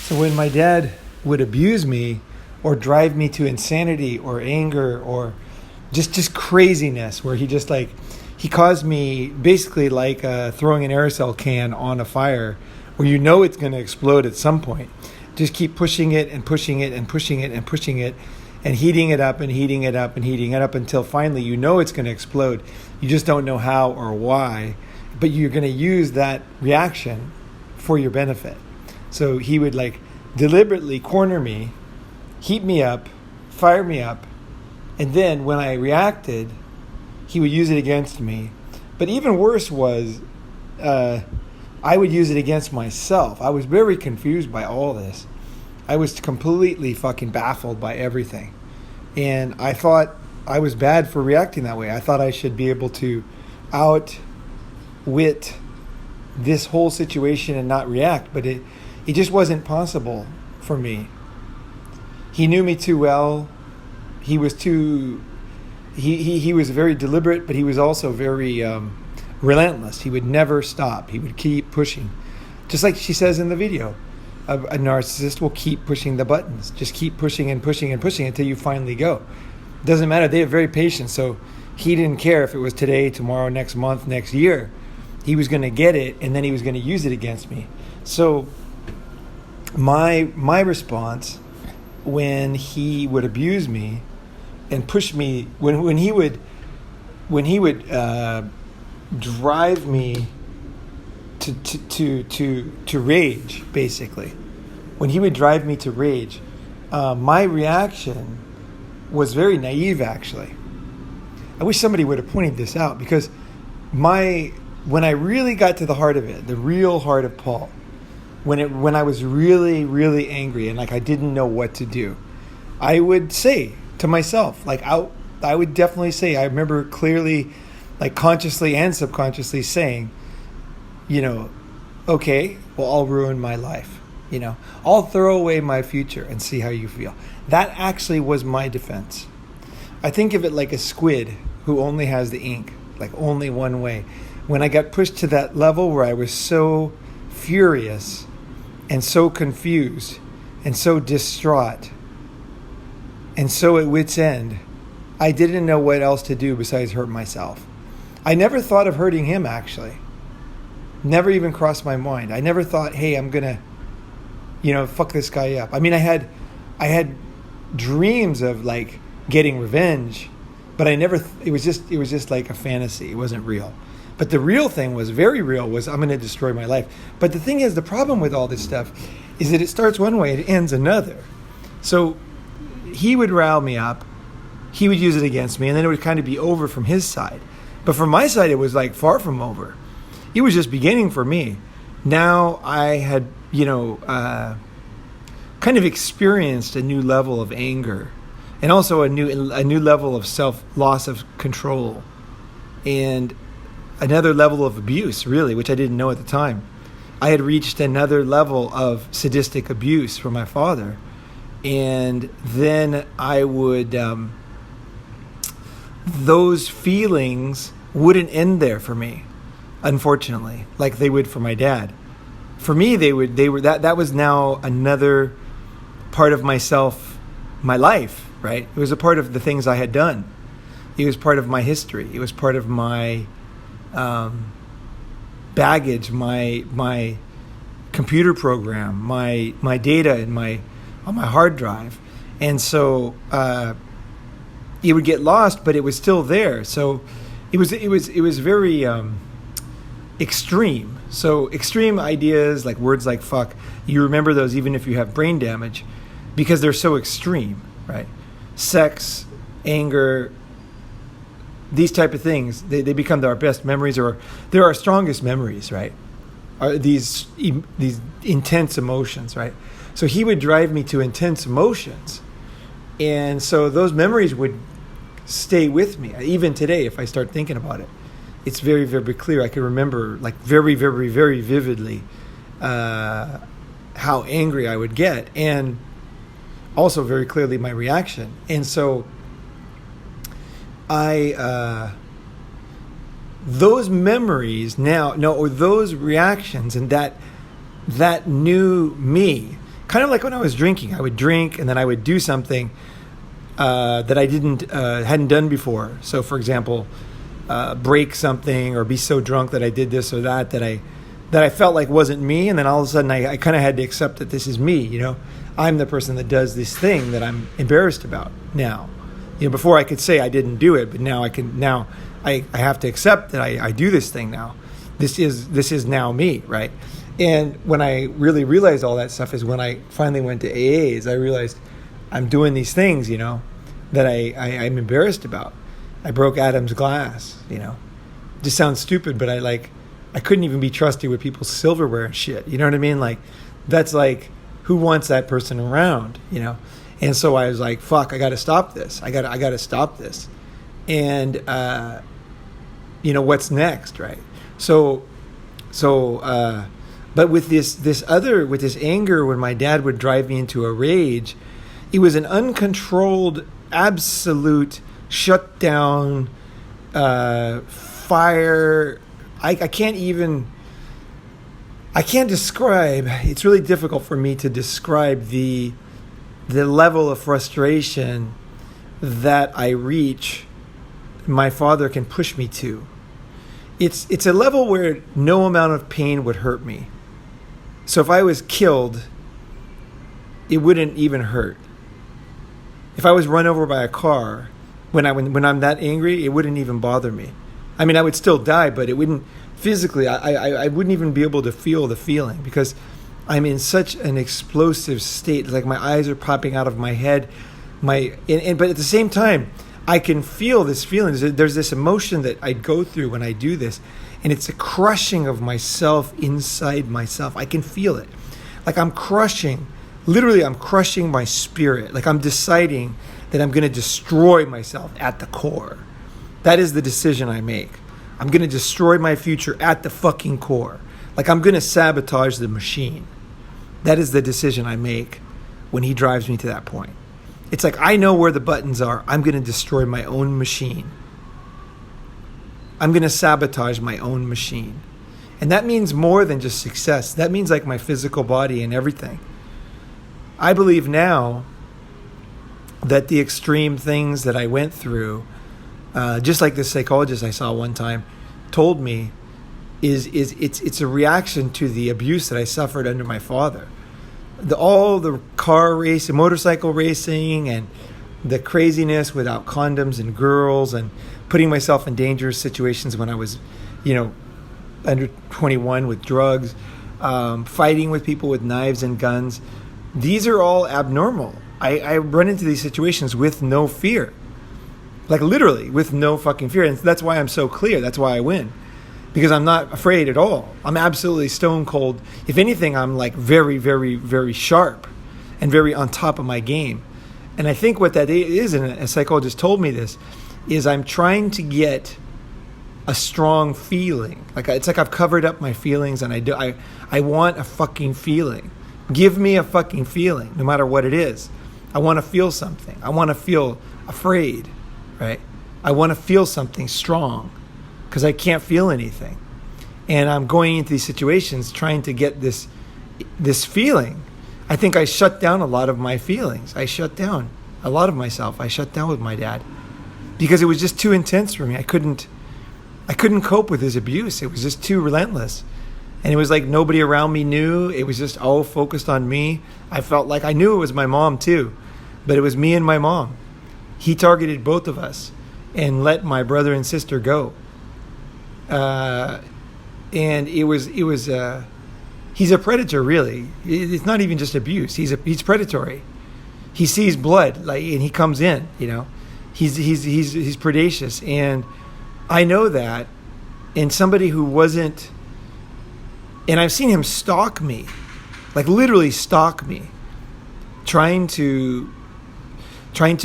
So when my dad would abuse me or drive me to insanity or anger or just craziness, where he caused me basically like throwing an aerosol can on a fire where you know it's going to explode at some point. Just keep pushing it and pushing it and pushing it and pushing it and heating it up and heating it up and heating it up until finally you know it's going to explode. You just don't know how or why, but you're going to use that reaction for your benefit. So he would like deliberately corner me, heat me up, fire me up, and then when I reacted, he would use it against me. But even worse was I would use it against myself. I was very confused by all this. I was completely fucking baffled by everything. And I thought I was bad for reacting that way. I thought I should be able to outwit this whole situation and not react. But it just wasn't possible for me. He knew me too well. He was very deliberate, but he was also very relentless. He would never stop. He would keep pushing. Just like she says in the video, a narcissist will keep pushing the buttons. Just keep pushing and pushing and pushing until you finally go. Doesn't matter. They are very patient. So he didn't care if it was today, tomorrow, next month, next year. He was going to get it, and then he was going to use it against me. So my response when he would abuse me and push me, when he would drive me to rage, basically. When he would drive me to rage, my reaction was very naive, actually. I wish somebody would have pointed this out, because when I really got to the heart of it, the real heart of Paul, when I was really, really angry and like I didn't know what to do, I would say to myself, like I would definitely say, I remember clearly, like consciously and subconsciously saying, okay, well, I'll ruin my life. I'll throw away my future and see how you feel. That actually was my defense. I think of it like a squid who only has the ink, like only one way. When I got pushed to that level where I was so furious and so confused and so distraught and so at wit's end, I didn't know what else to do besides hurt myself. I never thought of hurting him, actually. Never even crossed my mind. I never thought, hey, I'm going to, fuck this guy up. I mean, I had dreams of like getting revenge, but I never, it was just like a fantasy. It wasn't real. But the real thing was very real, was I'm going to destroy my life. But the thing is, the problem with all this stuff is that it starts one way, it ends another. So he would rile me up. He would use it against me, and then it would kind of be over from his side. But from my side, it was like far from over. It was just beginning for me. Now I had, kind of experienced a new level of anger, and also a new level of loss of control, and another level of abuse, really, which I didn't know at the time. I had reached another level of sadistic abuse from my father, and then I would, those feelings wouldn't end there for me, unfortunately, like they would for my dad. For me, they were that was now another part of myself, my life, right? It was a part of the things I had done. It was part of my history. It was part of my baggage, my computer program, my data on my hard drive, and so it would get lost, but it was still there. So it was very extreme. So extreme ideas, like words like fuck, you remember those even if you have brain damage, because they're so extreme, right? Sex, anger, these type of things, they become our best memories, or they're our strongest memories, right? Are these intense emotions, right? So he would drive me to intense emotions, and so those memories would stay with me. Even today, if I start thinking about it, it's very, very clear. I can remember, like, very, very, very vividly how angry I would get, and also very clearly my reaction. And so those memories now, or those reactions, and that new me kind of like when I was drinking. I would drink and then I would do something that I hadn't done before. So, for example, break something or be so drunk that I did this or that I felt like wasn't me, and then all of a sudden I kind of had to accept that this is me. I'm the person that does this thing that I'm embarrassed about now. Before I could say I didn't do it, but now I can. Now I have to accept that I do this thing now. This is now me, right? And when I really realized all that stuff is when I finally went to AAs. I realized I'm doing these things, that I'm embarrassed about. I broke Adam's glass, Just sounds stupid, but I couldn't even be trusted with people's silverware and shit. You know what I mean? Like, that's like, who wants that person around, And so I was like, fuck, I got to stop this. I got to stop this. And, what's next, right? But with this anger, when my dad would drive me into a rage, it was an uncontrolled, absolute shutdown, fire. I can't describe. It's really difficult for me to describe the level of frustration that I reach. My father can push me to. It's a level where no amount of pain would hurt me. So if I was killed, it wouldn't even hurt. If I was run over by a car, when I'm that angry, it wouldn't even bother me. I mean, I would still die, but it wouldn't physically. I wouldn't even be able to feel the feeling because I'm in such an explosive state. Like my eyes are popping out of my head. But at the same time, I can feel this feeling. There's this emotion that I go through when I do this, and it's a crushing of myself inside myself. I can feel it. Like I'm crushing my spirit. Like I'm deciding that I'm going to destroy myself at the core. That is the decision I make. I'm going to destroy my future at the fucking core. Like I'm going to sabotage the machine. That is the decision I make when he drives me to that point. It's like I know where the buttons are. I'm going to destroy my own machine. I'm going to sabotage my own machine. And that means more than just success. That means like my physical body and everything. I believe now that the extreme things that I went through, just like this psychologist I saw one time told me, it's a reaction to the abuse that I suffered under my father. All the car racing, motorcycle racing, and the craziness without condoms and girls, and putting myself in dangerous situations when I was, under 21 with drugs, fighting with people with knives and guns. These are all abnormal. I run into these situations with no fear. Like literally with no fucking fear. And that's why I'm so clear. That's why I win. Because I'm not afraid at all. I'm absolutely stone cold. If anything, I'm like very, very, very sharp and very on top of my game. And I think what that is, and a psychologist told me this, is I'm trying to get a strong feeling. Like it's like I've covered up my feelings, and I want a fucking feeling. Give me a fucking feeling, no matter what it is. I want to feel something. I want to feel afraid, right? I want to feel something strong because I can't feel anything. And I'm going into these situations trying to get this feeling. I think I shut down a lot of my feelings. I shut down a lot of myself. I shut down with my dad because it was just too intense for me. I couldn't cope with his abuse. It was just too relentless. And it was like nobody around me knew. It was just all focused on me. I felt like I knew it was my mom too, but it was me and my mom. He targeted both of us and let my brother and sister go. And he's a predator, really. It's not even just abuse. He's predatory. He sees blood, and he comes in. He's predacious, and I know that. And somebody who wasn't. And I've seen him stalk me, like literally stalk me, trying to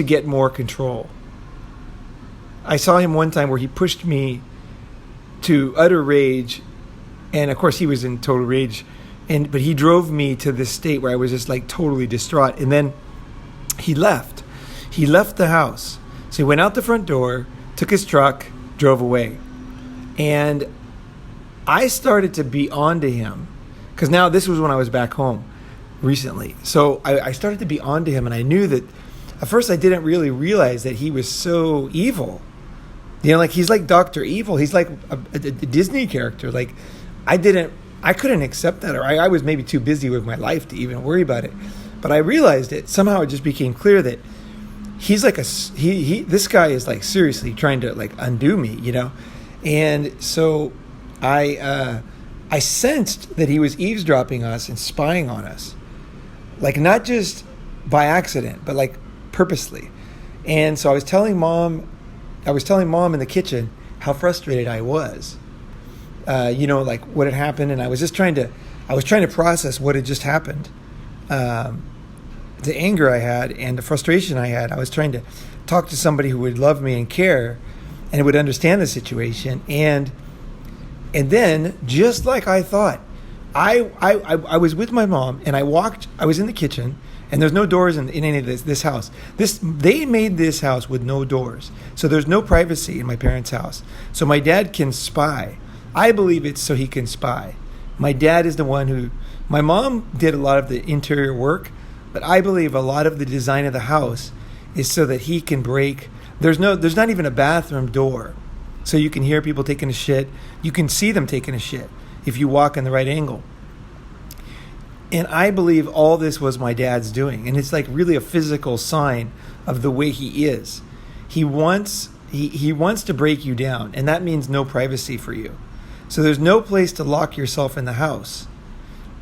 get more control. I saw him one time where he pushed me to utter rage, and of course he was in total rage, but he drove me to this state where I was just like totally distraught. And then he left the house. So he went out the front door, took his truck, drove away. And I started to be onto him, because now this was when I was back home. recently. So I started to be onto him, and I knew that at first I didn't really realize that he was so evil. Like he's like Dr. Evil. He's like a Disney character. Like I couldn't accept that, or I was maybe too busy with my life to even worry about it. But I realized it. Somehow it just became clear that he's like this guy is like seriously trying to like undo me, And so I sensed that he was eavesdropping us and spying on us. Like not just by accident, but like purposely. And so I was telling mom in the kitchen how frustrated I was. Like what had happened, and I was trying to process what had just happened. The anger I had and the frustration I had. I was trying to talk to somebody who would love me and care and would understand the situation. And then, just like I thought, I was with my mom, and I was in the kitchen, and there's no doors in any of this house. They made this house with no doors. So there's no privacy in my parents' house. So my dad can spy. I believe it's so he can spy. My dad is the one my mom did a lot of the interior work, but I believe a lot of the design of the house is so that he can break. There's not even a bathroom door. So you can hear people taking a shit. You can see them taking a shit if you walk in the right angle. And I believe all this was my dad's doing. And it's like really a physical sign of the way he is. He wants to break you down. And that means no privacy for you. So there's no place to lock yourself in the house.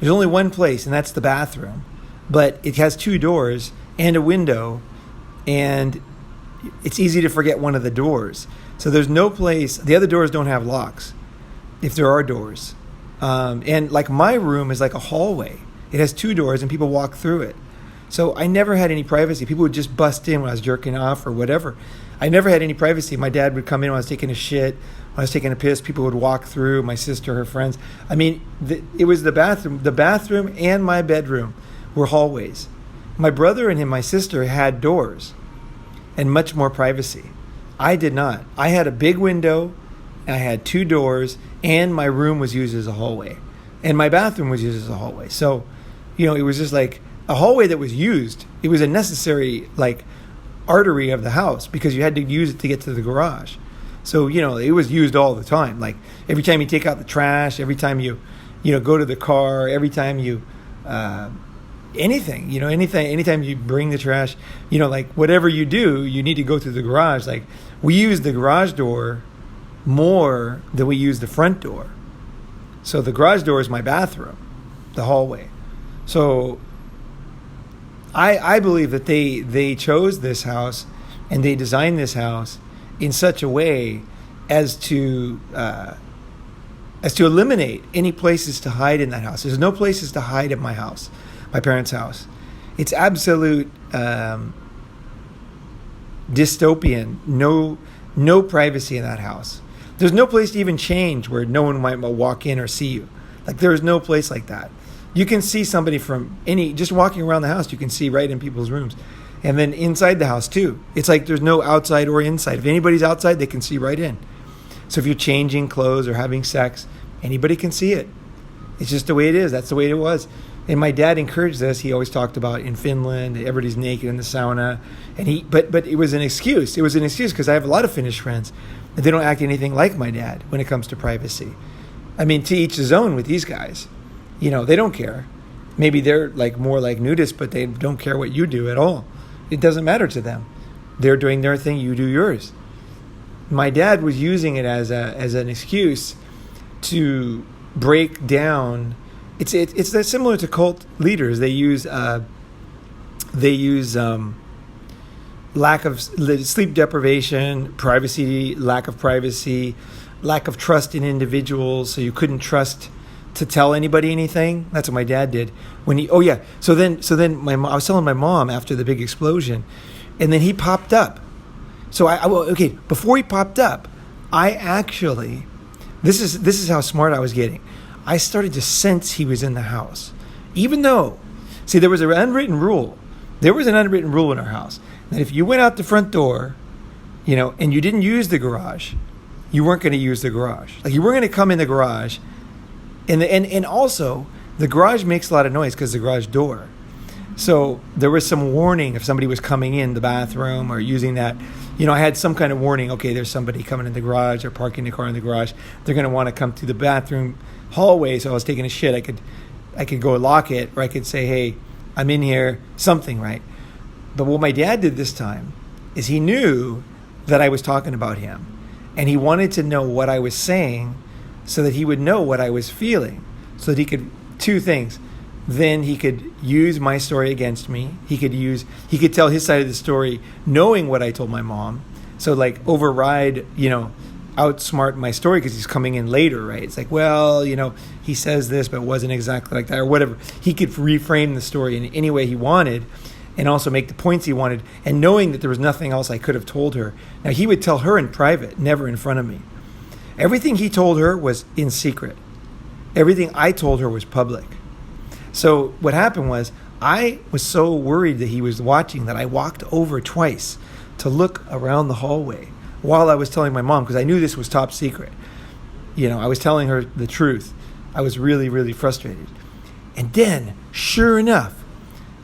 There's only one place, and that's the bathroom. But it has 2 doors and a window. And it's easy to forget one of the doors. So there's no place. The other doors don't have locks, if there are doors. And like my room is like a hallway. It has 2 doors and people walk through it. So I never had any privacy. People would just bust in when I was jerking off or whatever. I never had any privacy. My dad would come in when I was taking a shit, when I was taking a piss. People would walk through, my sister, her friends. I mean, it was the bathroom. The bathroom and my bedroom were hallways. My brother and my sister had doors and much more privacy. I did not. I had a big window, I had 2 doors, and my room was used as a hallway. And my bathroom was used as a hallway. So, it was just like a hallway that was used. It was a necessary, like, artery of the house because you had to use it to get to the garage. So, it was used all the time. Like, every time you take out the trash, every time you go to the car, every time you, anything, anytime you bring the trash, like whatever you do, you need to go through the garage. Like we use the garage door more than we use the front door. So the garage door is my bathroom, the hallway. So I believe that they chose this house and they designed this house in such a way as to eliminate any places to hide in that house. There's no places to hide at my house, my parents' house. It's absolute dystopian. No privacy in that house. There's no place to even change where no one might walk in or see you. Like there's no place like that. You can see somebody from just walking around the house, you can see right in people's rooms. And then inside the house too. It's like there's no outside or inside. If anybody's outside, they can see right in. So if you're changing clothes or having sex, anybody can see it. It's just the way it is. That's the way it was. And my dad encouraged this. He always talked about in Finland, everybody's naked in the sauna. And but it was an excuse. It was an excuse because I have a lot of Finnish friends. And they don't act anything like my dad when it comes to privacy. I mean, to each his own with these guys. They don't care. Maybe they're like more like nudists, but they don't care what you do at all. It doesn't matter to them. They're doing their thing, you do yours. My dad was using it as an excuse to break down. It's similar to cult leaders. They use lack of sleep deprivation, privacy, lack of privacy, lack of trust in individuals. So you couldn't trust to tell anybody anything. That's what my dad did when he. Oh yeah. So then I was telling my mom after the big explosion, and then he popped up. So before he popped up, I actually, this is how smart I was getting. I started to sense he was in the house, even though, there was an unwritten rule. There was an unwritten rule in our house that if you went out the front door, and you didn't use the garage, you weren't going to use the garage. Like you weren't going to come in the garage. And also, the garage makes a lot of noise because the garage door. So there was some warning if somebody was coming in the bathroom or using that. I had some kind of warning. Okay, there's somebody coming in the garage or parking the car in the garage. They're going to want to come through the bathroom hallway. So I was taking a shit. I could go lock it, or I could say, hey, I'm in here, something, right? But what my dad did this time is he knew that I was talking about him. And he wanted to know what I was saying so that he would know what I was feeling. So that he could, two things. Then he could use my story against me. He could tell his side of the story knowing what I told my mom. So like override, outsmart my story because he's coming in later, right? It's like, well, he says this, but it wasn't exactly like that or whatever. He could reframe the story in any way he wanted and also make the points he wanted, and knowing that there was nothing else I could have told her. Now, he would tell her in private, never in front of me. Everything he told her was in secret. Everything I told her was public. So what happened was I was so worried that he was watching that I walked over twice to look around the hallway while I was telling my mom, because I knew this was top secret. I was telling her the truth. I was really, really frustrated. And then, sure enough,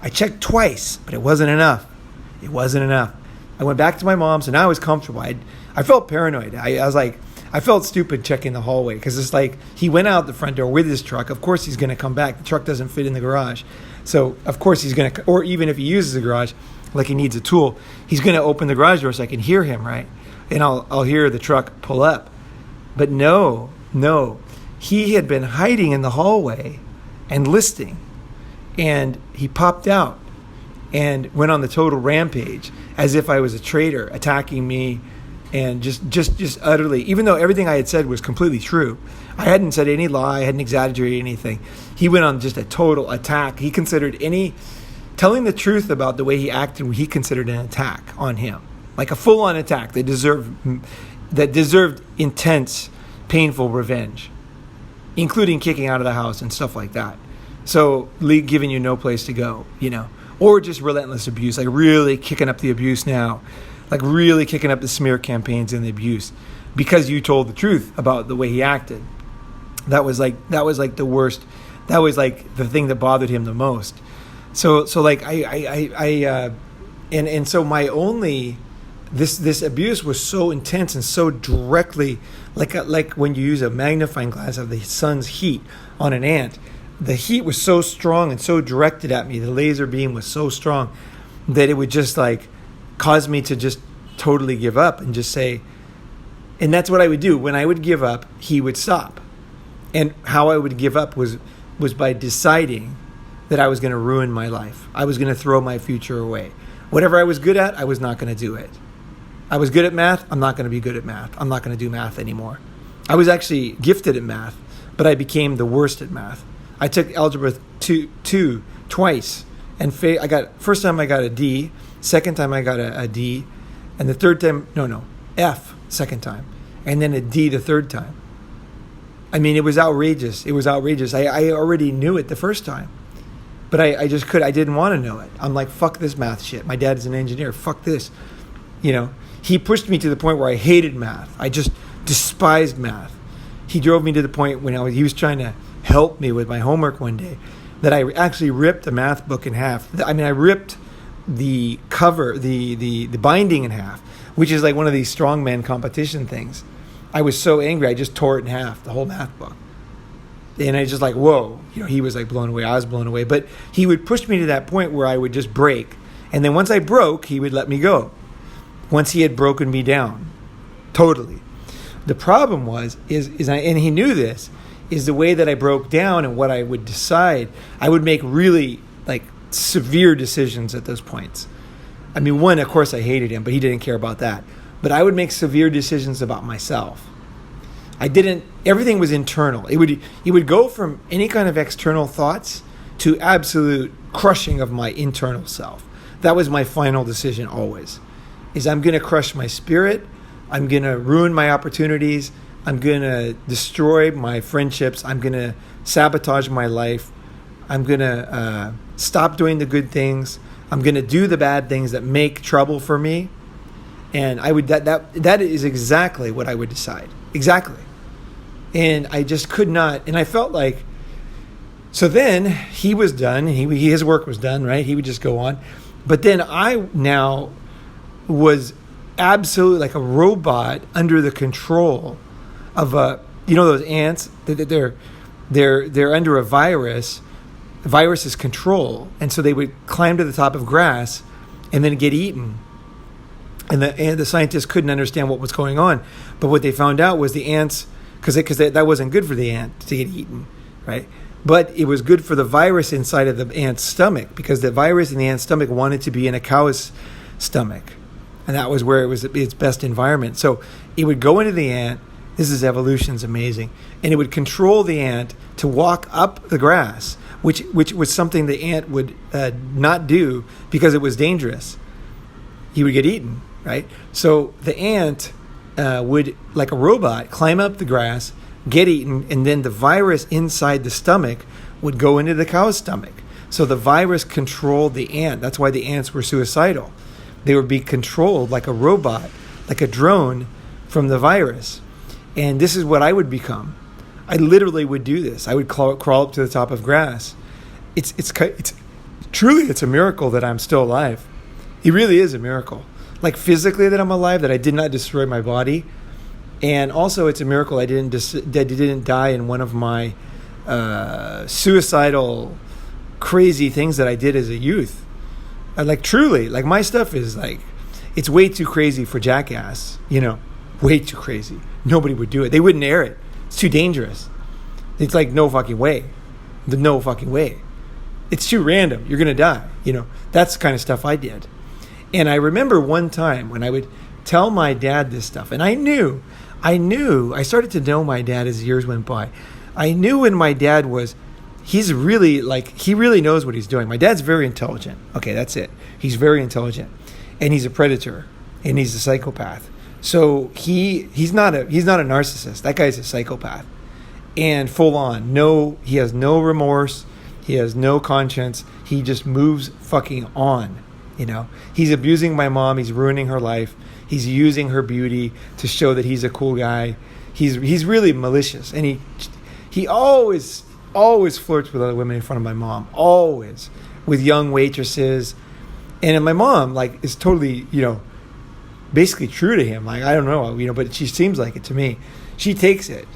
I checked twice, but it wasn't enough. It wasn't enough. I went back to my mom, so now I was comfortable. I felt paranoid. I was like, I felt stupid checking the hallway because it's like he went out the front door with his truck. Of course he's going to come back. The truck doesn't fit in the garage. So, of course he's going to, or even if he uses the garage like he needs a tool, he's going to open the garage door so I can hear him, right? And I'll hear the truck pull up. But no. He had been hiding in the hallway and listening. And he popped out and went on the total rampage as if I was a traitor attacking me, and just utterly, even though everything I had said was completely true. I hadn't said any lie, I hadn't exaggerated anything. He went on just a total attack. He considered telling the truth about the way he acted, he considered an attack on him. Like a full-on attack that deserved intense, painful revenge, including kicking out of the house and stuff like that. So giving you no place to go, or just relentless abuse, like really kicking up the abuse now, like really kicking up the smear campaigns and the abuse because you told the truth about the way he acted. That was like the worst. That was like the thing that bothered him the most. So like so my only, this abuse was so intense and so directly, like when you use a magnifying glass of the sun's heat on an ant. The heat was so strong and so directed at me. The laser beam was so strong that it would just like cause me to just totally give up and just say, and that's what I would do. When I would give up, he would stop. And how I would give up was by deciding that I was going to ruin my life. I was going to throw my future away. Whatever I was good at, I was not going to do it. I was good at math. I'm not going to be good at math. I'm not going to do math anymore. I was actually gifted at math, but I became the worst at math. I took algebra 2 twice, and first time I got a D, second time I got a D, and the third time, F second time, and then a D the third time. I mean, it was outrageous. I already knew it the first time, but I didn't want to know it. I'm like, fuck this math shit. My dad is an engineer. Fuck this. He pushed me to the point where I hated math. I just despised math. He drove me to the point when he was trying to help me with my homework one day that I actually ripped a math book in half. I mean, I ripped the cover, the binding in half, which is like one of these strongman competition things. I was so angry, I just tore it in half, the whole math book. And I just like, whoa, he was like blown away. I was blown away. But he would push me to that point where I would just break. And then once I broke, he would let me go. Once he had broken me down, totally. The problem and he knew this, is the way that I broke down and what I would decide. I would make really like severe decisions at those points. I mean, one, of course I hated him, but he didn't care about that. But I would make severe decisions about myself. Everything was internal. It would go from any kind of external thoughts to absolute crushing of my internal self. That was my final decision always, is I'm going to crush my spirit. I'm going to ruin my opportunities. I'm going to destroy my friendships. I'm going to sabotage my life. I'm going to stop doing the good things. I'm going to do the bad things that make trouble for me. And I would that is exactly what I would decide. Exactly. And I just could not. And I felt like, So then he was done. His work was done, right? He would just go on. But then I now was absolutely like a robot under the control of those ants. They're under a virus. The virus's control, and so they would climb to the top of grass and then get eaten. And the scientists couldn't understand what was going on. But what they found out was the ants, because that wasn't good for the ant to get eaten, right? But it was good for the virus inside of the ant's stomach, because the virus in the ant's stomach wanted to be in a cow's stomach. And that was where it was its best environment. So it would go into the ant. This is evolution's amazing. And it would control the ant to walk up the grass, which was something the ant would not do because it was dangerous. He would get eaten, right? So the ant would, like a robot, climb up the grass, get eaten, and then the virus inside the stomach would go into the cow's stomach. So the virus controlled the ant. That's why the ants were suicidal. They would be controlled like a robot, like a drone from the virus. And this is what I would become. I literally would do this. I would crawl up to the top of grass. It's truly, it's a miracle that I'm still alive. It really is a miracle. Like physically that I'm alive, that I did not destroy my body. And also it's a miracle I didn't die in one of my suicidal, crazy things that I did as a youth. Like truly, like my stuff is like, it's way too crazy for Jackass, way too crazy. Nobody would do it. They wouldn't air it. It's too dangerous. It's like no fucking way. No fucking way. It's too random. You're going to die. That's the kind of stuff I did. And I remember one time when I would tell my dad this stuff, and I started to know my dad as years went by. I knew when my dad he really knows what he's doing. My dad's very intelligent. Okay, that's it. He's very intelligent. And he's a predator. And he's a psychopath. So he's not a narcissist. That guy's a psychopath. And full on. He has no remorse. He has no conscience. He just moves fucking on. He's abusing my mom. He's ruining her life. He's using her beauty to show that he's a cool guy. He's really malicious. And he always flirts with other women in front of my mom. Always. With young waitresses. And my mom, is totally, basically true to him. I don't know, but she seems like it to me. She takes it.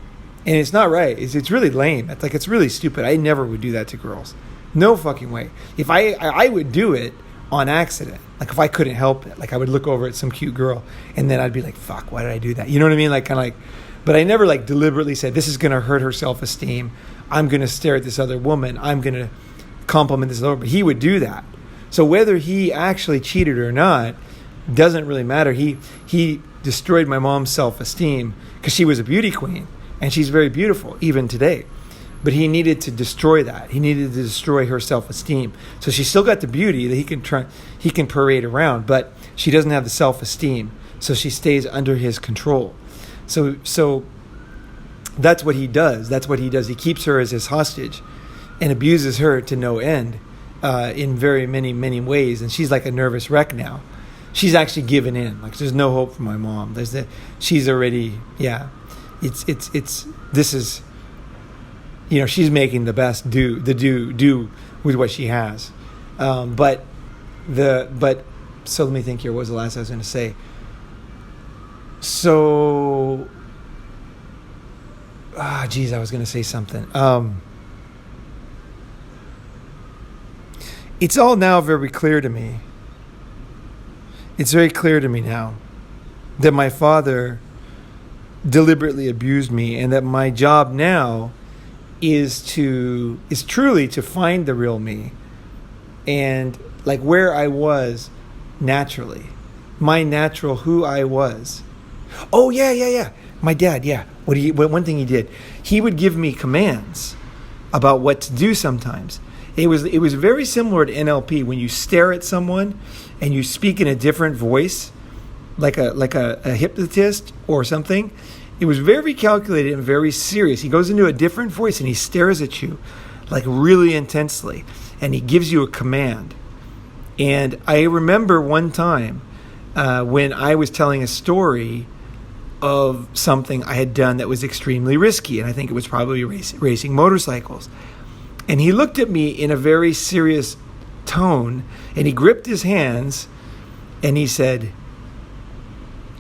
And it's not right. It's really lame. It's really stupid. I never would do that to girls. No fucking way. If I would do it on accident. If I couldn't help it. I would look over at some cute girl and then I'd be like, fuck, why did I do that? You know what I mean? But I never deliberately said, this is going to hurt her self-esteem. I'm going to stare at this other woman. I'm going to compliment this other. But he would do that. So whether he actually cheated or not doesn't really matter. He destroyed my mom's self-esteem because she was a beauty queen. And she's very beautiful, even today. But he needed to destroy that. He needed to destroy her self-esteem. So she still got the beauty that he can parade around, but she doesn't have the self-esteem. So she stays under his control. So that's what he does. He keeps her as his hostage and abuses her to no end in very many, many ways. And she's like a nervous wreck now. She's actually given in. There's no hope for my mom. She's already, yeah. This is, she's making the best do with what she has. But so let me think here. What was the last I was going to say? So, I was going to say something. It's all now very clear to me. It's very clear to me now that my father deliberately abused me, and that my job now is truly to find the real me, and where I was naturally, my natural who I was. Oh yeah. My dad, yeah. One thing he did, he would give me commands about what to do sometimes. It was very similar to NLP when you stare at someone and you speak in a different voice, like a hypnotist or something. It was very calculated and very serious. He goes into a different voice and he stares at you really intensely, and he gives you a command. And I remember one time when I was telling a story of something I had done that was extremely risky, and I think it was probably racing motorcycles. And he looked at me in a very serious tone, and he gripped his hands, and he said,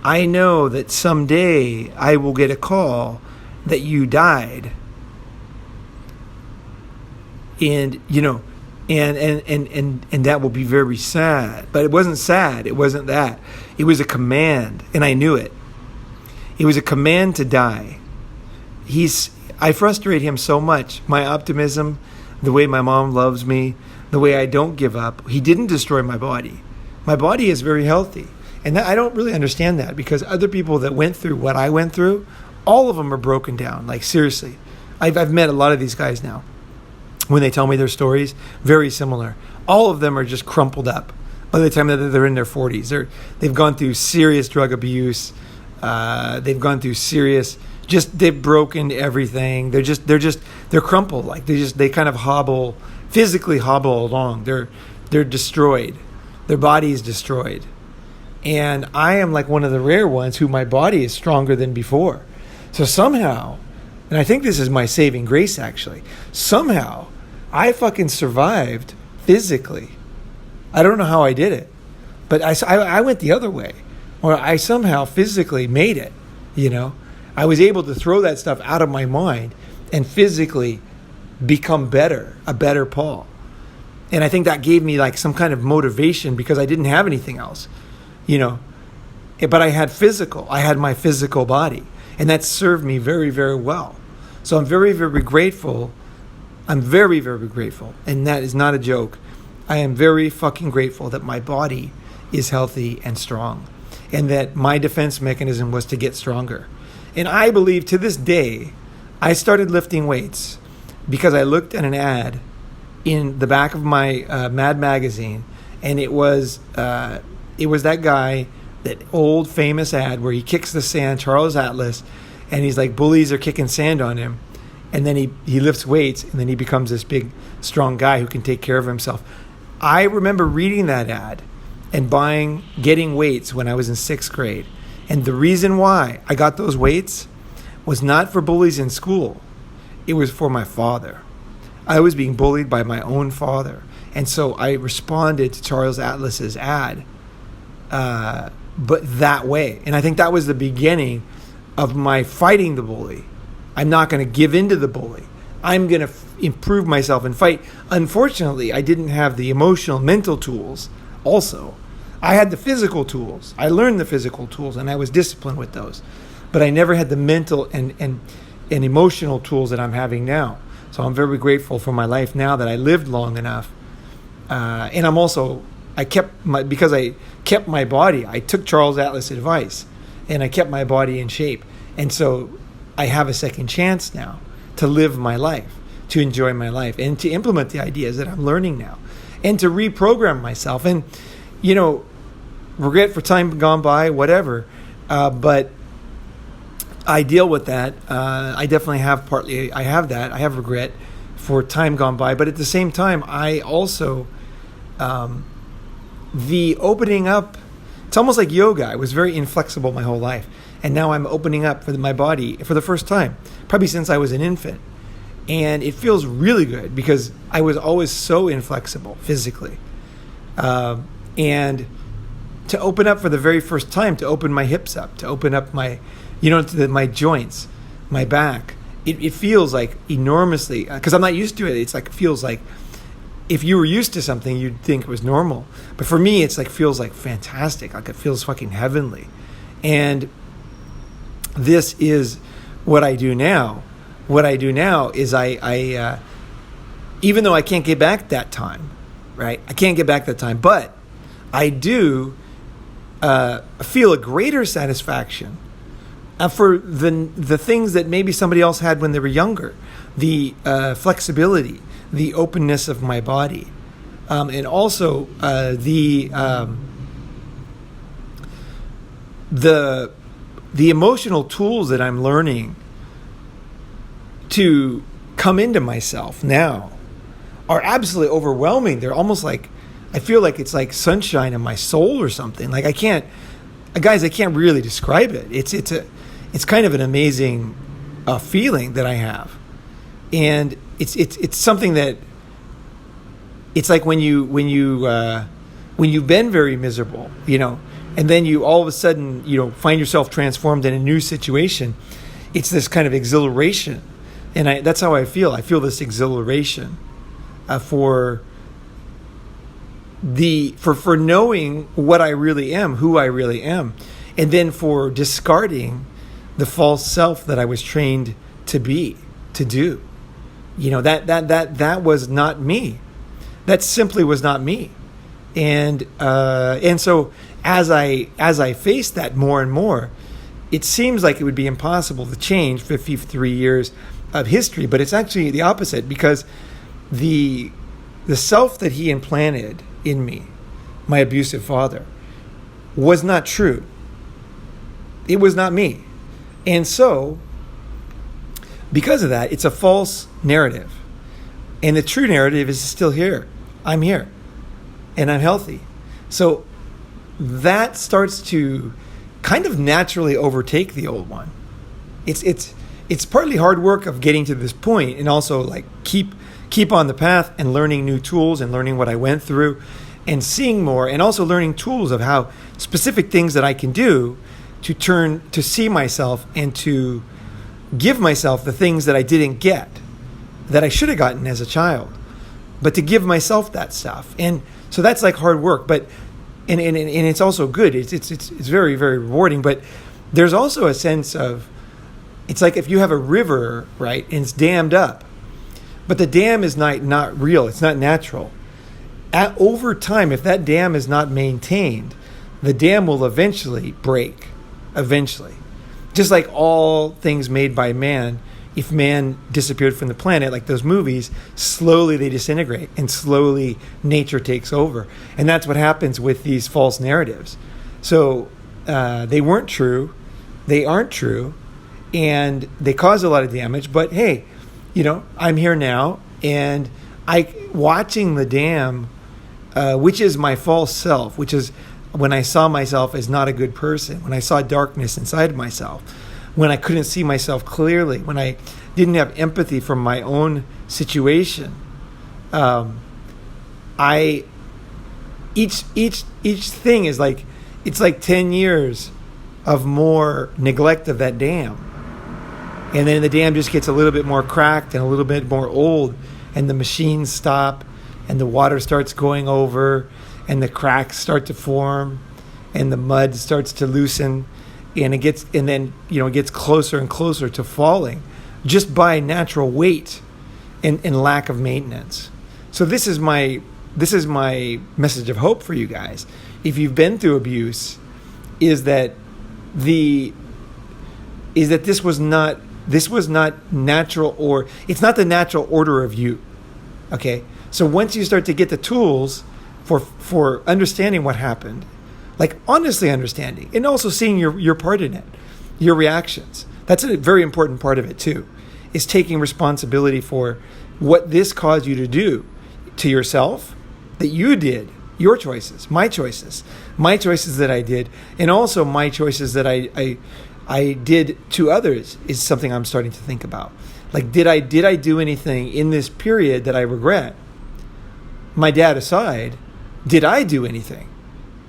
I know that someday I will get a call that you died. And, and that will be very sad. But it wasn't sad. It wasn't that. It was a command, and I knew it. It was a command to die. I frustrate him so much. My optimism, the way my mom loves me, the way I don't give up. He didn't destroy my body. My body is very healthy. And I don't really understand that, because other people that went through what I went through, all of them are broken down. Like, seriously. I've met a lot of these guys now. When they tell me their stories, very similar. All of them are just crumpled up by the time that they're in their 40s. They've gone through serious drug abuse. They've gone through serious, they've broken everything. They're crumpled. Like they kind of physically hobble along. They're destroyed. Their body is destroyed. And I am like one of the rare ones who my body is stronger than before. So somehow, and I think this is my saving grace actually, somehow I fucking survived physically. I don't know how I did it, but I went the other way, or I somehow physically made it, I was able to throw that stuff out of my mind and physically become a better Paul. And I think that gave me like some kind of motivation, because I didn't have anything else, but I had my physical body, and that served me very, very well. So I'm very, very grateful. I'm very, very grateful. And that is not a joke. I am very fucking grateful that my body is healthy and strong, and that my defense mechanism was to get stronger. And I believe to this day, I started lifting weights because I looked at an ad in the back of my Mad magazine, and it was that guy, that old famous ad where he kicks the sand, Charles Atlas, and he's like, bullies are kicking sand on him, and then he lifts weights, and then he becomes this big, strong guy who can take care of himself. I remember reading that ad and getting weights when I was in 6th grade. And the reason why I got those weights was not for bullies in school. It was for my father. I was being bullied by my own father. And so I responded to Charles Atlas's ad, but that way. And I think that was the beginning of my fighting the bully. I'm not going to give in to the bully. I'm going to improve myself and fight. Unfortunately, I didn't have the emotional, mental tools also. I had the physical tools. I learned the physical tools, and I was disciplined with those. But I never had the mental and emotional tools that I'm having now. So I'm very grateful for my life now that I lived long enough. And I'm also, because I kept my body, I took Charles Atlas' advice, and I kept my body in shape. And so I have a second chance now to live my life, to enjoy my life, and to implement the ideas that I'm learning now, and to reprogram myself. And, regret for time gone by, whatever. But I deal with that. I definitely have I have regret for time gone by. But at the same time, I also, the opening up, it's almost like yoga. I was very inflexible my whole life. And now I'm opening up for my body for the first time, probably since I was an infant. And it feels really good, because I was always so inflexible physically. And to open up for the very first time, to open my hips up, to open up my, my joints, my back, it feels like enormously, because I'm not used to it. It's like, it feels like, if you were used to something, you'd think it was normal. But for me, it's like, feels like fantastic. Like, it feels fucking heavenly. And this is what I do now. What I do now is I even though I can't get back that time, right? I can't get back that time, but I do feel a greater satisfaction for the things that maybe somebody else had when they were younger. The flexibility, the openness of my body, and also the emotional tools that I'm learning to come into myself now are absolutely overwhelming. They're almost like, I feel like it's like sunshine in my soul or something. Like, I can't really describe it. It's kind of an amazing feeling that I have. And it's something that it's like when you've been very miserable, and then you all of a sudden, find yourself transformed in a new situation. It's this kind of exhilaration, and that's how I feel. I feel this exhilaration for knowing what I really am, who I really am, and then for discarding the false self that I was trained to be, to do. That was not me. That simply was not me. And so as I face that more and more, it seems like it would be impossible to change 53 years of history, but it's actually the opposite, because the self that he implanted in me, my abusive father, was not true. It was not me. And so, because of that, it's a false narrative. And the true narrative is still here. I'm here. And I'm healthy. So that starts to kind of naturally overtake the old one. It's partly hard work of getting to this point, and also like keep on the path and learning new tools and learning what I went through and seeing more, and also learning tools of how specific things that I can do to see myself and to give myself the things that I didn't get, that I should have gotten as a child, but to give myself that stuff. And so that's like hard work, but and it's also good. It's very, very rewarding. But there's also a sense of, it's like if you have a river, right, and it's dammed up, but the dam is not real. It's not natural. Over time, if that dam is not maintained, the dam will eventually break. Eventually. Just like all things made by man, if man disappeared from the planet, like those movies, slowly they disintegrate and slowly nature takes over. And that's what happens with these false narratives. So they weren't true. They aren't true. And they cause a lot of damage. But hey, I'm here now, and watching the dam, which is my false self, which is when I saw myself as not a good person, when I saw darkness inside myself, when I couldn't see myself clearly, when I didn't have empathy for my own situation. Each thing is like, it's like 10 years of more neglect of that dam. And then the dam just gets a little bit more cracked and a little bit more old, and the machines stop, and the water starts going over, and the cracks start to form, and the mud starts to loosen, and it gets closer and closer to falling, just by natural weight and lack of maintenance. So this is my message of hope for you guys. If you've been through abuse, is that this was not natural, or it's not the natural order of you. Okay? So once you start to get the tools for understanding what happened, like honestly understanding, and also seeing your part in it, your reactions. That's a very important part of it too, is taking responsibility for what this caused you to do to yourself, that you did, your choices, my choices that I did, and also my choices that I did to others is something I'm starting to think about. Like, did I do anything in this period that I regret? My dad aside, did I do anything?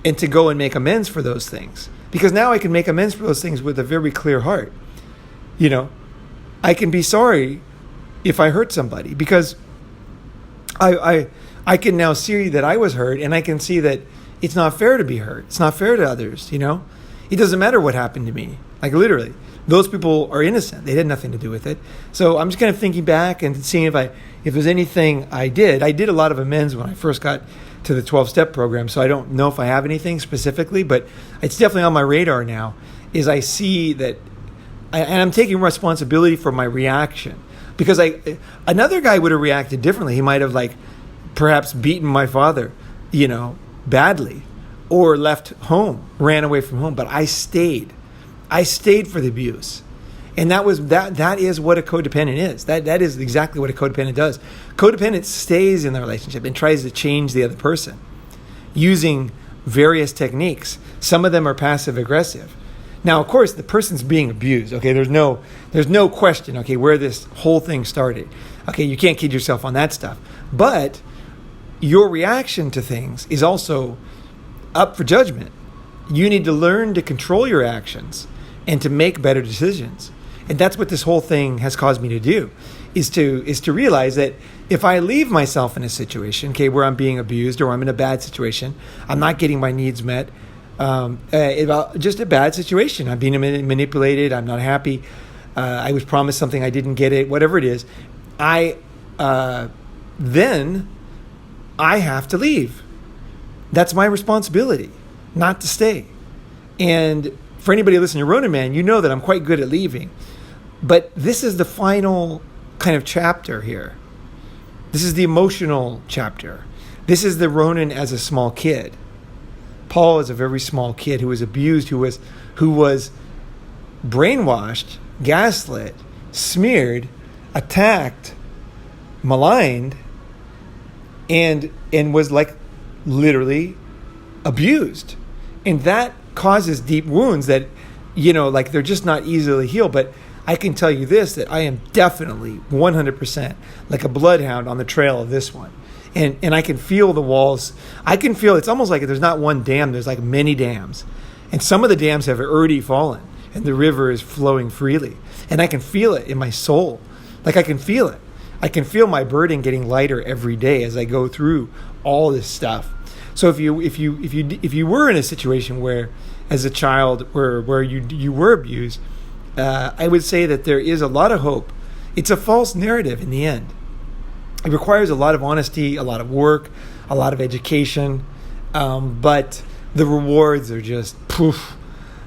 And to go and make amends for those things. Because now I can make amends for those things with a very clear heart. I can be sorry if I hurt somebody, because I can now see that I was hurt, and I can see that it's not fair to be hurt. It's not fair to others, It doesn't matter what happened to me. Like, literally, those people are innocent. They had nothing to do with it. So I'm just kind of thinking back and seeing if there's anything I did. I did a lot of amends when I first got to the 12-step program, so I don't know if I have anything specifically, but it's definitely on my radar now, is I see that, and I'm taking responsibility for my reaction, because another guy would have reacted differently. He might have perhaps beaten my father, badly, or left home, ran away from home, but I stayed for the abuse. And that is what a codependent is. That is exactly what a codependent does. Codependent stays in the relationship and tries to change the other person using various techniques. Some of them are passive aggressive. Now, of course, the person's being abused. Okay, there's no question. Okay, where this whole thing started. Okay, you can't kid yourself on that stuff. But your reaction to things is also up for judgment. You need to learn to control your actions and to make better decisions. And that's what this whole thing has caused me to do, is to realize that if I leave myself in a situation, okay, where I'm being abused or I'm in a bad situation, I'm not getting my needs met, just a bad situation. I'm being manipulated. I'm not happy. I was promised something, I didn't get it. Whatever it is, then I have to leave. That's my responsibility, not to stay. And for anybody listening to Ronin Man, you know that I'm quite good at leaving. But this is the final kind of chapter here. This is the emotional chapter. This is the Ronin as a small kid. Paul is a very small kid who was abused, who was brainwashed, gaslit, smeared, attacked, maligned, and was like literally abused. And that causes deep wounds that, like they're just not easily healed. But I can tell you this, that I am definitely 100% like a bloodhound on the trail of this one. And I can feel the walls. I can feel, it's almost like there's not one dam, there's like many dams. And some of the dams have already fallen and the river is flowing freely. And I can feel it in my soul. Like I can feel it. I can feel my burden getting lighter every day as I go through all this stuff. So if you were in a situation where, as a child, where you were abused, I would say that there is a lot of hope. It's a false narrative in the end. It requires a lot of honesty, a lot of work, a lot of education, but the rewards are just poof.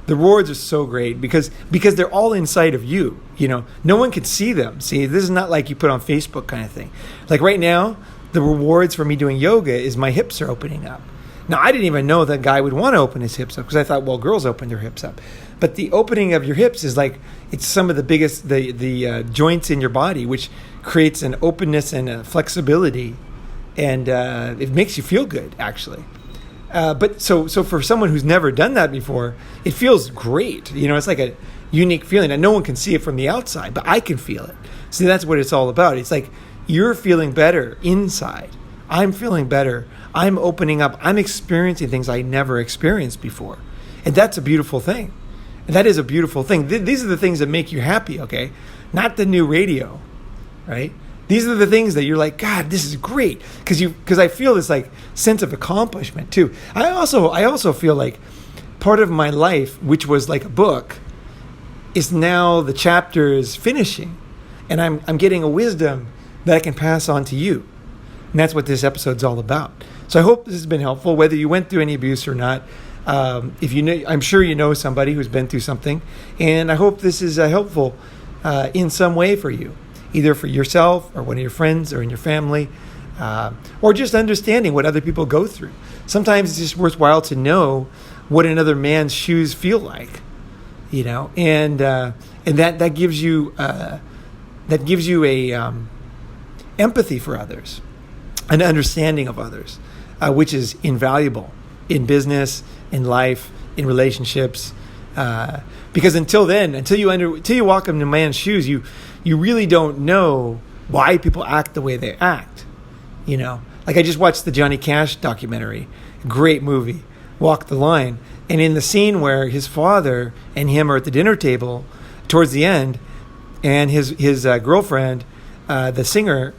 The rewards are so great because they're all inside of you. No one can see them. See, this is not like you put on Facebook kind of thing. Like right now, the rewards for me doing yoga is my hips are opening up. Now, I didn't even know that guy would want to open his hips up because I thought, well, girls open their hips up. But the opening of your hips is like, it's some of the biggest, the joints in your body, which creates an openness and a flexibility. And it makes you feel good, actually. But so for someone who's never done that before, it feels great. It's like a unique feeling that no one can see it from the outside, but I can feel it. See, that's what it's all about. It's like you're feeling better inside. I'm feeling better. I'm opening up. I'm experiencing things I never experienced before. And that's a beautiful thing. And that is a beautiful thing. These are the things that make you happy, okay? Not the new radio, right? These are the things that you're like, God, this is great. Because I feel this like sense of accomplishment too. I also feel like part of my life, which was like a book, is now the chapter is finishing. And I'm getting a wisdom that I can pass on to you. And that's what this episode's all about. So I hope this has been helpful, whether you went through any abuse or not. If you know, I'm sure you know somebody who's been through something. And I hope this is helpful in some way for you, either for yourself or one of your friends or in your family, or just understanding what other people go through. Sometimes it's just worthwhile to know what another man's shoes feel like, and that gives you a empathy for others, an understanding of others, which is invaluable in business, in life, in relationships. Because until you walk into a man's shoes, you really don't know why people act the way they act. Like I just watched the Johnny Cash documentary, great movie, Walk the Line. And in the scene where his father and him are at the dinner table towards the end, and his girlfriend, the singer,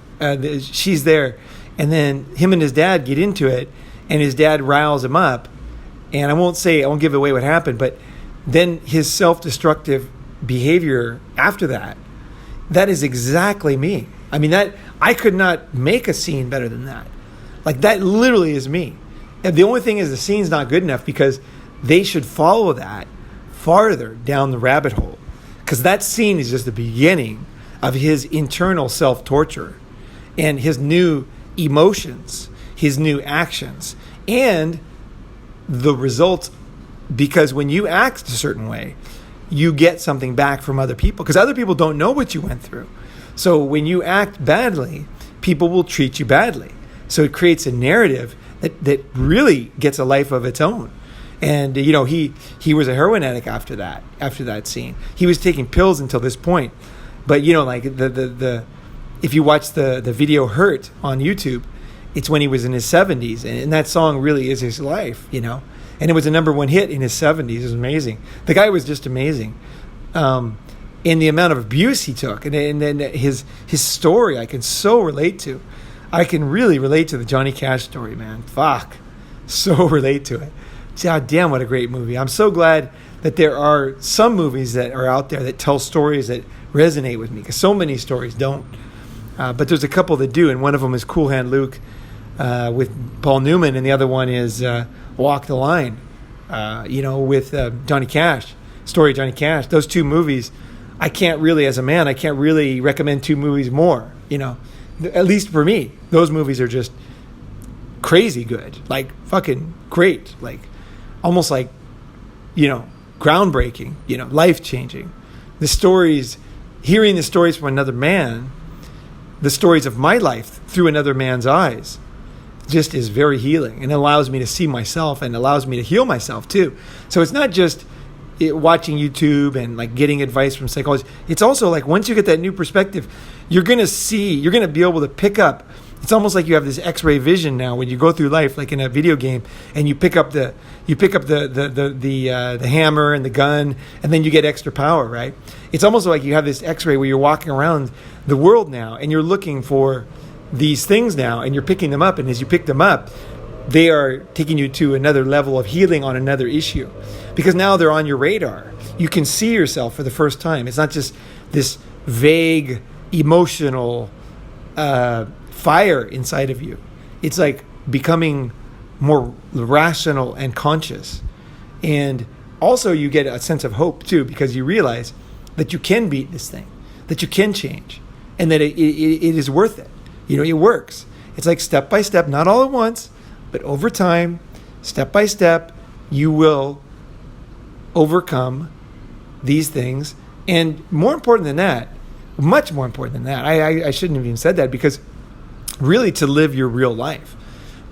she's there. And then him and his dad get into it, and his dad riles him up. And I won't give away what happened, but then his self-destructive behavior after that is exactly me. I mean, that I could not make a scene better than that. Like that literally is me. And the only thing is the scene's not good enough because they should follow that farther down the rabbit hole. Because that scene is just the beginning of his internal self-torture and his new emotions, his new actions, and the results. Because when you act a certain way, you get something back from other people because other people don't know what you went through. So when you act badly, people will treat you badly. So it creates a narrative that really gets a life of its own. And he was a heroin addict after that scene. He was taking pills until this point, but like the if you watch the video Hurt on YouTube, it's when he was in his 70s. And that song really is his life, you know. And it was a number one hit in his 70s. It was amazing. The guy was just amazing. In the amount of abuse he took. And then his story I can so relate to. I can really relate to the Johnny Cash story, man. Fuck. So relate to it. God damn, what a great movie. I'm so glad that there are some movies that are out there that tell stories that resonate with me. Because so many stories don't. But there's a couple that do. And one of them is Cool Hand Luke with Paul Newman. And the other one is Walk the Line, with Johnny Cash. Story of Johnny Cash. Those two movies, I can't really recommend two movies more. You know, at least for me, those movies are just crazy good, like fucking great, like almost like, groundbreaking, life changing. The stories, hearing the stories from another man, the stories of my life through another man's eyes, just is very healing, and allows me to see myself and allows me to heal myself too. So it's not just watching YouTube and like getting advice from psychologists. It's also like once you get that new perspective, you're going to be able to pick up. It's almost like you have this X-ray vision now when you go through life, like in a video game, and you pick up the hammer and the gun, and then you get extra power, right? It's almost like you have this X-ray where you're walking around the world now, and you're looking for these things now, and you're picking them up, and as you pick them up, they are taking you to another level of healing on another issue, because now they're on your radar. You can see yourself for the first time. It's not just this vague, emotional fire inside of you. It's like becoming more rational and conscious. And also you get a sense of hope too, because you realize that you can beat this thing, that you can change, and that it is worth it. It works. It's like step by step, not all at once, but over time, step by step, you will overcome these things. And more important than that, much more important than that, I shouldn't have even said that, because really to live your real life,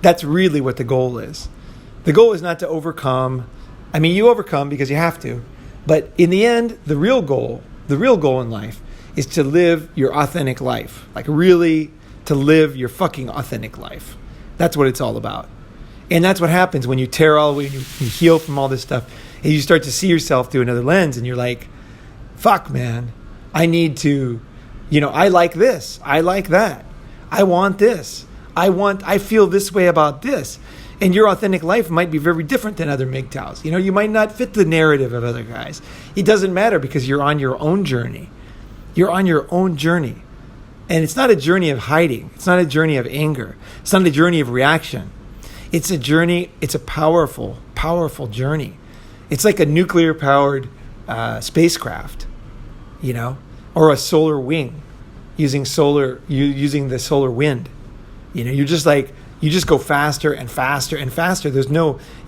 that's really what the goal is. The goal is not to overcome. I mean, you overcome because you have to. But in the end, the real goal in life is to live your authentic life. Like really to live your fucking authentic life. That's what it's all about. And that's what happens when you tear all the way, you heal from all this stuff, and you start to see yourself through another lens, and you're like, fuck, man, I need to, I like this. I like that. I want this. I feel this way about this. And your authentic life might be very different than other MGTOWs. You might not fit the narrative of other guys. It doesn't matter, because you're on your own journey. You're on your own journey. And it's not a journey of hiding. It's not a journey of anger. It's not a journey of reaction. It's a journey. It's a powerful, powerful journey. It's like a nuclear-powered spacecraft, or a solar wing using the solar wind. You just go faster and faster and faster.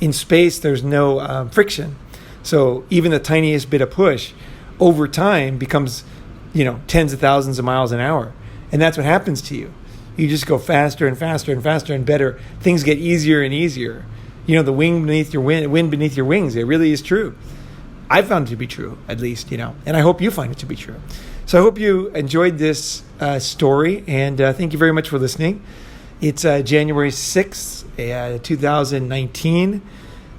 In space, there's no friction. So even the tiniest bit of push over time becomes, tens of thousands of miles an hour. And that's what happens to you. You just go faster and faster and faster and better. Things get easier and easier. The wind beneath your wings. It really is true. I found it to be true, at least, and I hope you find it to be true. So I hope you enjoyed this story, and thank you very much for listening. It's January 6th, 2019.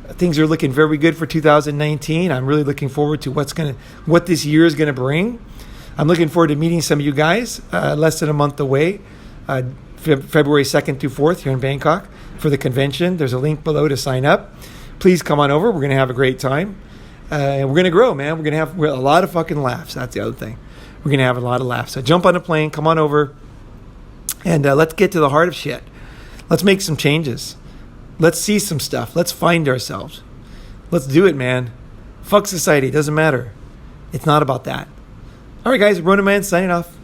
Things are looking very good for 2019. I'm really looking forward to what this year is going to bring. I'm looking forward to meeting some of you guys less than a month away, February 2nd through 4th here in Bangkok for the convention. There's a link below to sign up. Please come on over. We're going to have a great time. And we're going to grow, man. We're going to have a lot of fucking laughs. That's the other thing. We're going to have a lot of laughs. So jump on a plane, come on over, and let's get to the heart of shit. Let's make some changes. Let's see some stuff. Let's find ourselves. Let's do it, man. Fuck society. It doesn't matter. It's not about that. All right, guys. Ronin Man signing off.